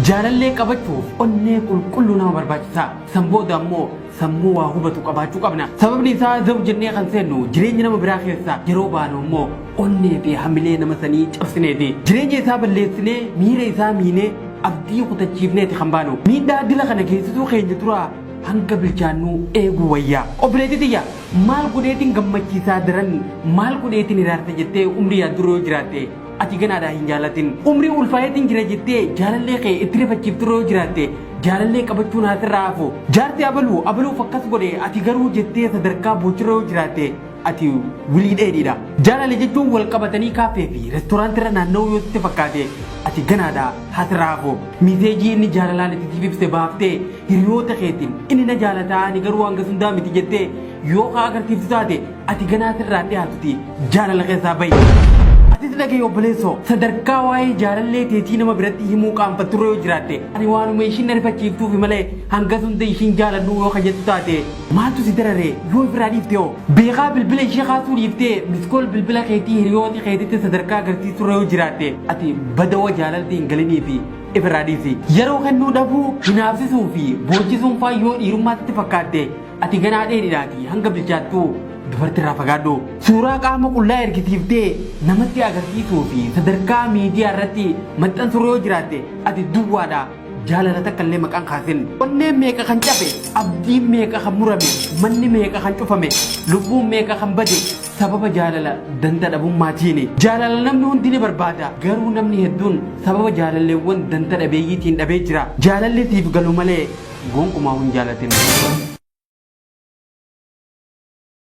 Jaalallee qabachuuf onnee qulqulluu nama barbaachisa. Sanbooda ammoo sammuu waa hubatu qabaachuu qabna. Sababni isaa zabu jennee kan seennu jireenya nama biraa keessa yeroo baanu ammoo onnee fi hamilee nama sanii cabsineeti. Jireenya isaa balleessinee miira isaa miinee abdii kutachiifneeti kan baanu. Miidhaa dila kana keessattuu keenya dura hanga bilchaannu eeguu wayyaa. Obboleettii xiyya maal godheetiin gammachiisaa jiran maal godheetiin hiraarte jettee umrii yaadduroo yoo jiraatte ati ganaadhaa hin jaalatin. Umrii ulfaayeetiin jira jettee jaalallee kee itti rifachiifturoo yoo jiraatte jaalallee qabachuun haasirraa hafu. Jaartii abaluuf akkas godhe ati garuu jettee sadarkaa boocirra yoo jiraatte ati wilii dheedhiidha. Jaalallee jechuun wal qabatanii kaafee fi reestooraantirra naanna'uu yoo sitti fakkaate ati ganaadhaa haasirraa hafu. Miseejii inni jaalalaan itti ibse baaftee hiriyoota keetiin inni na jaalataa ani garuu hanga sundaa miti jettee yoo agarsiiftu taate ati ganaa sirraa dhiyaatuti jaalala keessaa bahi. Ati dhagee obboleessoo sadarkaa waa'ee jaalallee teetii nama biratti himuu qaanfatturra yoo jiraatte ani waanuma ishiin na rifachiiftuufi malee hanga sunda ishiin jaaladhu yoo kajettu taate maaltu si darare yoo biraa dhiifte hoo beekaa bilbila ishee kaasuu dhiiftee miskool bilbila keetii hiriyooti keetitti sadarkaa agarsiisurra yoo jiraatte ati badawa jaalaltii hin galinii fi ibraa dhiisi. Yeroo kennuu dhabuu hinaafsisuu fi boojjisuun faayyoo dhiirummaatti fakkaatte ati ganaa dheedhiidhaati hanga bilchaattuu dubartirraa fagaadhu. Suuraa qaama qullaa ergisiiftee namatti agarsiisuu fi sadarkaa miidiyaa irratti maxxansurra yoo jiraatte ati duwwaadha. Jaalala takka illee maqaan kaasin. Onneen meeqa kan cabe, abdiin meeqa kan murame, manni meeqa kan cufame, lubbuun meeqa kan bade sababa jaalala danta dhabummaatiini. Jaalala namni hundi ni barbaada. Garuu namni hedduun sababa jaalalleewwan danta dhabeeyyiitiin dhabee jira. Jaalalli siif galu malee gonkumaa hin jaalatin.